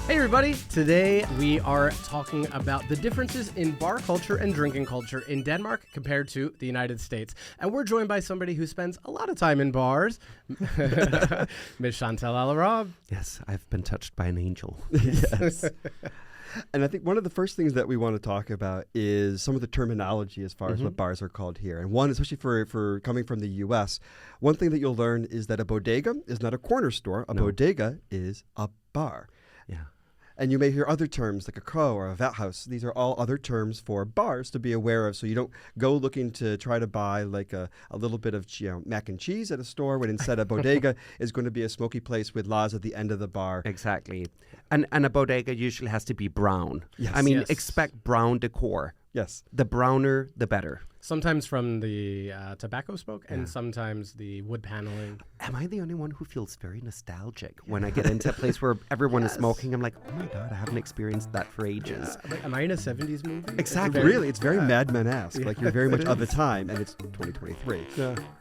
Hey everybody! Today we are talking about the differences in bar culture and drinking culture in Denmark compared to the United States. And we're joined by somebody who spends a lot of time in bars, Miss Chantal Al Arab. Yes, I've been touched by an angel. Yes. And I think one of the first things that we want to talk about is some of the terminology as far as what bars are called here. And one, especially for coming from the U.S., one thing that you'll learn is that a bodega is not a corner store. A bodega is a bar. Yeah. And you may hear other terms like a crow or a vat house. These are all other terms for bars to be aware of. So you don't go looking to try to buy like a little bit of mac and cheese at a store when instead a bodega is going to be a smoky place with laws at the end of the bar. Exactly. And a bodega usually has to be brown. Yes. I mean, Yes. expect brown decor. Yes. The browner, the better. Sometimes from the tobacco smoke and sometimes the wood paneling. Am I the only one who feels very nostalgic when I get into a place where everyone is smoking? I'm like, oh my God, I haven't experienced that for ages. Like, am I in a 70s movie? Exactly. Really, it's very Mad Men-esque. Like you're very much of the time, and it's 2023.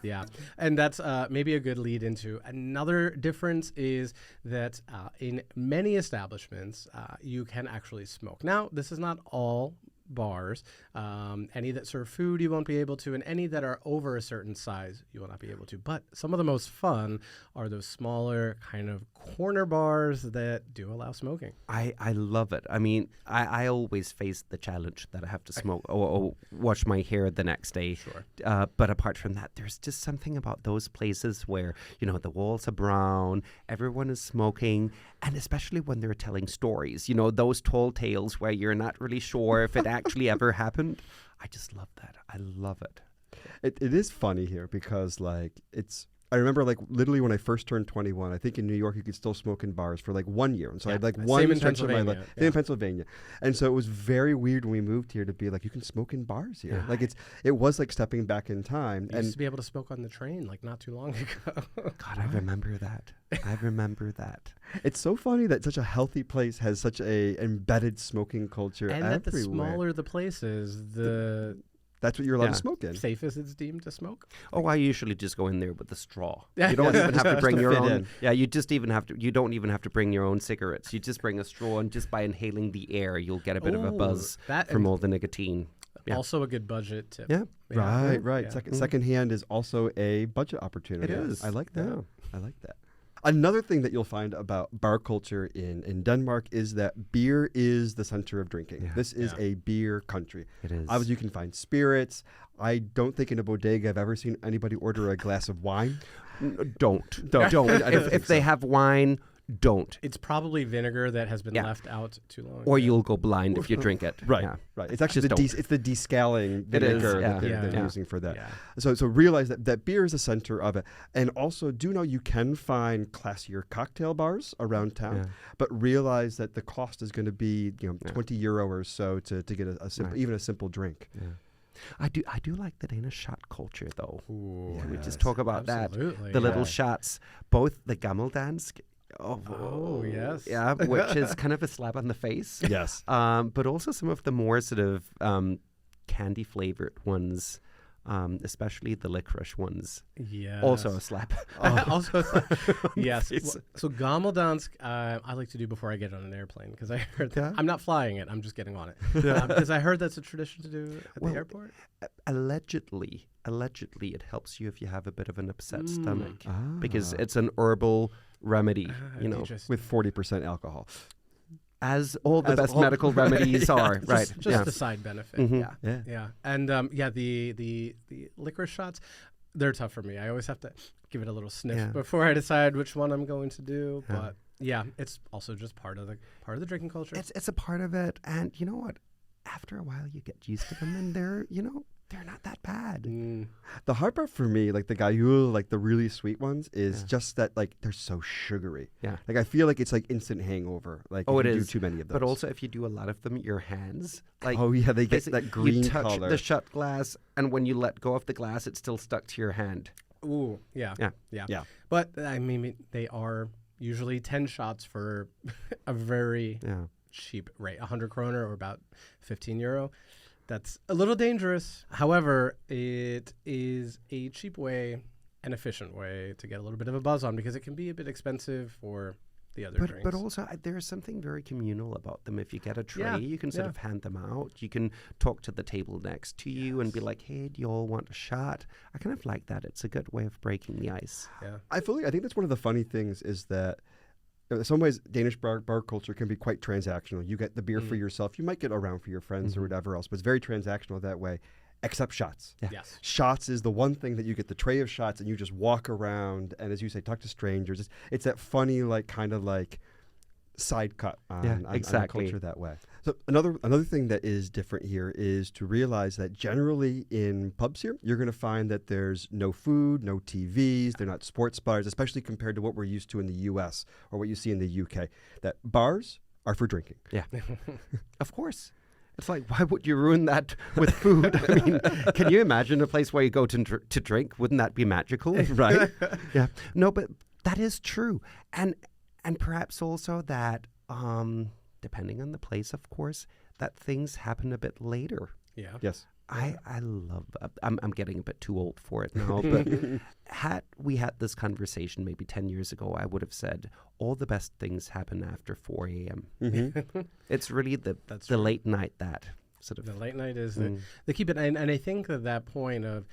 Yeah, and that's maybe a good lead into another difference is that in many establishments, you can actually smoke. Now, this is not all bars. Any that serve food, you won't be able to, and any that are over a certain size, you will not be able to. But some of the most fun are those smaller kind of corner bars that do allow smoking. I love it. I mean, I always face the challenge that I have to smoke or wash my hair the next day. Sure. But apart from that, there's just something about those places where, you know, the walls are brown, everyone is smoking, and especially when they're telling stories, you know, those tall tales where you're not really sure if it actually ever happened. I just love that. I love it. It is funny here because I remember like literally when I first turned 21, I think in New York you could still smoke in bars for like 1 year. And so I had like one Same in stretch of my life. Pennsylvania. Same in Pennsylvania. And so it was very weird when we moved here to be like, you can smoke in bars here. Yeah. Like it was like stepping back in time. You used to be able to smoke on the train like not too long ago. God, I remember that. I remember that. It's so funny that such a healthy place has such a embedded smoking culture And everywhere. that the smaller the place is, the That's what you're allowed to smoke in. safest it's deemed to smoke. Oh, I usually just go in there with a straw. Yeah. You don't even have to bring to your fit own. in. Yeah, you don't even have to bring your own cigarettes. You just bring a straw, and just by inhaling the air, you'll get a bit of a Ooh, buzz that from and all the nicotine. Yeah. Also a good budget tip. Yeah. Right. Yeah. Secondhand is also a budget opportunity. It is. I like that. Yeah. I like that. Another thing that you'll find about bar culture in Denmark is that beer is the center of drinking. Yeah. This is a beer country. It is. Obviously, you can find spirits. I don't think in a bodega I've ever seen anybody order a glass of wine. Don't. I don't If think they so. have wine, don't. It's probably vinegar that has been Yeah. left out too long. Or you'll go blind if you drink it. Right, Yeah. right. It's actually Just it's the descaling It is, vinegar yeah. that they're Yeah. using for that. Yeah. So realize that beer is the center of it. And also do know you can find classier cocktail bars around town, Yeah. but realize that the cost is going to be €20 or so to get a simple, even a simple drink. Yeah. I do like the Danish shot culture, though. Ooh, Can we yes, just talk about absolutely, that? The little yeah. shots, both the gammeldansk. Oh, yes. Yeah, which is kind of a slap on the face. Yes. But also some of the more sort of candy flavored ones, especially the licorice ones. Yes. Also a slap. Also, yes. Face. So gammeldansk, I like to do before I get on an airplane because I heard I'm not flying it. I'm just getting on it because I heard that's a tradition to do at the airport. Allegedly, it helps you if you have a bit of an upset stomach because it's an herbal remedy, With 40% alcohol. as all the As best all- medical remedies are, right? Just a side benefit. Mhm. Yeah. And the licorice shots, they're tough for me. I always have to give it a little sniff before I decide which one I'm going to do. Yeah. But yeah, it's also just part of the drinking culture. It's a part of it, and you know what? After a while, you get used to them, and they're not that bad. The hard part for me, like the Gayul, like the really sweet ones, is just that like they're so sugary. Yeah. Like I feel like it's like instant hangover. Like Oh, if it you is. do too many of those. But also, if you do a lot of them, your hands, like oh yeah, they get basically that green you touch color. the shot glass, and when you let go of the glass, it's still stuck to your hand. Ooh, yeah. But I mean, they are usually 10 shots for a very cheap rate, 100 kroner or about 15 euro. That's a little dangerous. However, it is a cheap way, an efficient way to get a little bit of a buzz on because it can be a bit expensive for the other drinks. But also, there's something very communal about them. If you get a tray, Yeah, you can sort yeah. of hand them out. You can talk to the table next to you and be like, hey, do you all want a shot? I kind of like that. It's a good way of breaking the ice. Yeah. I think that's one of the funny things is that in some ways Danish bar culture can be quite transactional. You get the beer for yourself. You might get around for your friends or whatever else, but it's very transactional that way, except shots. Yeah. Yes. Shots is the one thing that you get the tray of shots and you just walk around and, as you say, talk to strangers. It's that funny, like, kind of like side cut on exactly. culture that way. So another thing that is different here is to realize that generally in pubs here, you're going to find that there's no food, no TVs, they're not sports bars, especially compared to what we're used to in the US or what you see in the UK, that bars are for drinking. Yeah. Of course. It's like, why would you ruin that with food? I mean, can you imagine a place where you go to drink? Wouldn't that be magical? Right? Yeah. No, but that is true. And perhaps also that, depending on the place, of course, that things happen a bit later. Yeah. Yes. I love, I'm getting a bit too old for it now, but had we had this conversation maybe 10 years ago, I would have said all the best things happen after 4 a.m. It's really the late night that sort of. The late night is the keep it. And I think that point of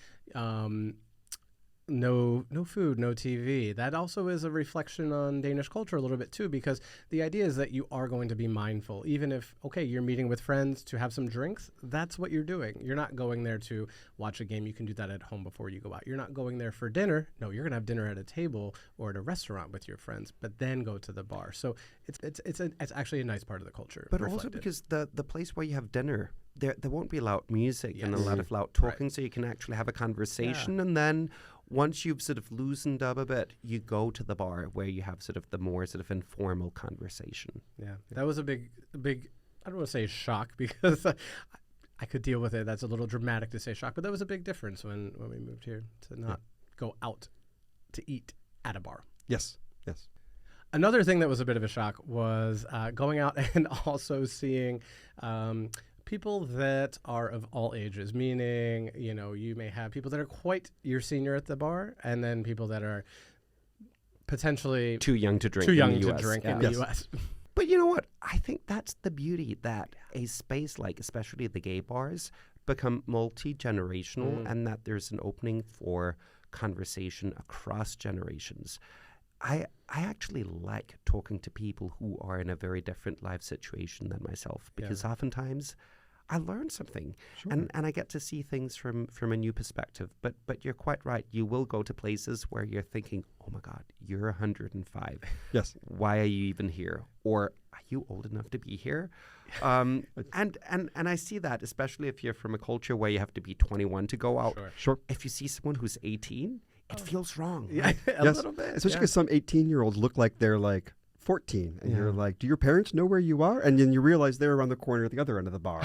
no food, no TV, that also is a reflection on Danish culture a little bit too, because the idea is that you are going to be mindful. Even if, okay, you're meeting with friends to have some drinks, that's what you're doing. You're not going there to watch a game. You can do that at home before you go out. You're not going there for dinner. No, you're going to have dinner at a table or at a restaurant with your friends, but then go to the bar. So it's actually a nice part of the culture. But reflected. also because the place where you have dinner, there won't be loud music and a Yes. lot of loud talking, so you can actually have a conversation. And then once you've sort of loosened up a bit, you go to the bar where you have sort of the more sort of informal conversation. Yeah, that was a big. I don't want to say shock because I could deal with it. That's a little dramatic to say shock, but that was a big difference when we moved here to not go out to eat at a bar. Yes. Yes. Another thing that was a bit of a shock was going out and also seeing people that are of all ages, meaning, you may have people that are quite your senior at the bar and then people that are potentially Too young to drink too in young the to US. drink Yeah. in the U.S. But you know what? I think that's the beauty, that a space like, especially the gay bars, become multi-generational and that there's an opening for conversation across generations. I actually like talking to people who are in a very different life situation than myself, because oftentimes I learn something and I get to see things from a new perspective. But you're quite right. You will go to places where you're thinking, oh my God, you're 105. Yes. Why are you even here? Or are you old enough to be here? And I see that, especially if you're from a culture where you have to be 21 to go out. Sure. If you see someone who's 18, it feels wrong. Yeah, Right? a little bit. Especially because some 18-year-olds look like they're like 14, and you're like, do your parents know where you are? And then you realize they're around the corner at the other end of the bar.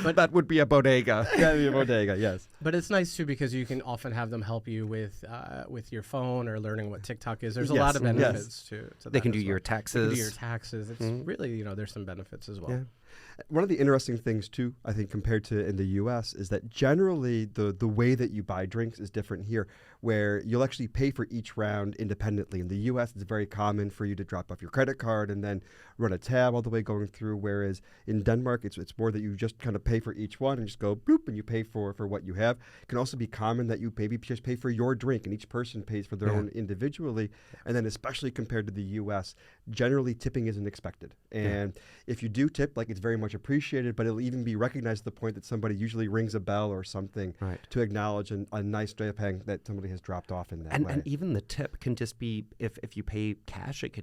But that would be a bodega. Yeah, the bodega, yes. But it's nice too because you can often have them help you with your phone or learning what TikTok is. There's a lot of benefits to that. They can do as well. your They taxes. can do your taxes. It's really, there's some benefits as well. Yeah. One of the interesting things, too, I think, compared to in the U.S., is that generally the way that you buy drinks is different here, where you'll actually pay for each round independently. In the U.S., it's very common for you to drop off your credit card and then run a tab all the way going through, whereas in Denmark, it's more that you just kind of pay for each one and just go bloop, and you pay for what you have. It can also be common that you maybe just pay for your drink, and each person pays for their own individually. And then especially compared to the U.S., generally tipping isn't expected. And if you do tip, like, it's very much appreciated, but it'll even be recognized to the point that somebody usually rings a bell or something to acknowledge a nice drapang that somebody has dropped off in that way. And even the tip can just be, if you pay cash, it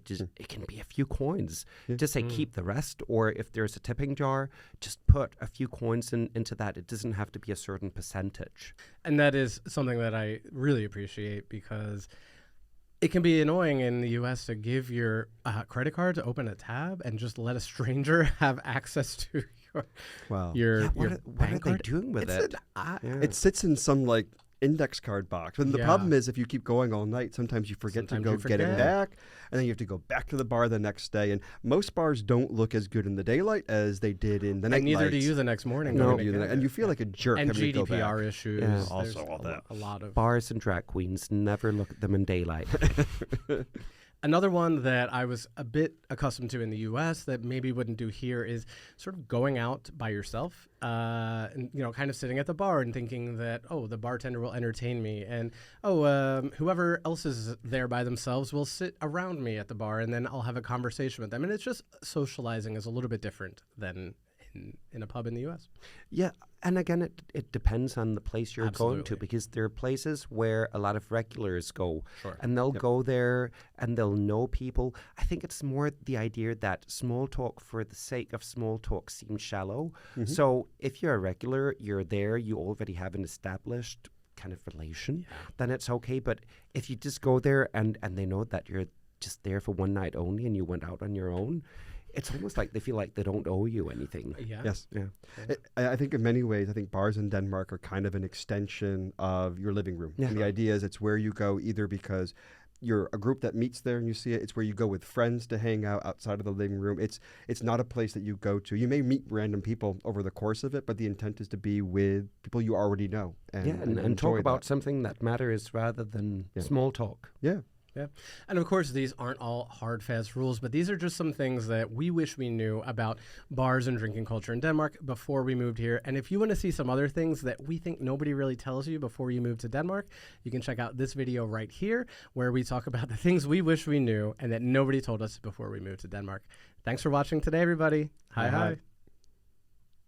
can be a few coins. Just say keep the rest, or if there's a tipping jar, just put a few coins into that. It doesn't have to be a certain percentage. And that is something that I really appreciate because it can be annoying in the U.S. to give your credit card to open a tab and just let a stranger have access to your What bank are they card. doing with it? It sits in some, like, index card box. And the problem is if you keep going all night, sometimes you forget to go get it back, and then you have to go back to the bar the next day. And most bars don't look as good in the daylight as they did in the night. And neither do you the next morning. No, and you feel like a jerk. And having to go back. GDPR issues. Yeah. Also all that. A lot of Bars and drag queens, never look at them in daylight. Another one that I was a bit accustomed to in the U.S. that maybe wouldn't do here is sort of going out by yourself, and kind of sitting at the bar and thinking that, oh, the bartender will entertain me, and whoever else is there by themselves will sit around me at the bar, and then I'll have a conversation with them. And it's just socializing is a little bit different than in a pub in the U.S. Yeah, and again, it depends on the place you're going to, because there are places where a lot of regulars go, and they'll go there and they'll know people. I think it's more the idea that small talk for the sake of small talk seems shallow. So if you're a regular, you're there, you already have an established kind of relation, then it's okay. But if you just go there and they know that you're just there for one night only and you went out on your own, it's almost like they feel like they don't owe you anything. Yes. I think in many ways, I think bars in Denmark are kind of an extension of your living room. And the idea is it's where you go either because you're a group that meets there and you see it. It's where you go with friends to hang out outside of the living room. It's not a place that you go to. You may meet random people over the course of it, but the intent is to be with people you already know. And talk about something that matters rather than small talk. Yeah. And of course, these aren't all hard, fast rules, but these are just some things that we wish we knew about bars and drinking culture in Denmark before we moved here. And if you want to see some other things that we think nobody really tells you before you move to Denmark, you can check out this video right here, where we talk about the things we wish we knew and that nobody told us before we moved to Denmark. Thanks for watching today, everybody. Hi.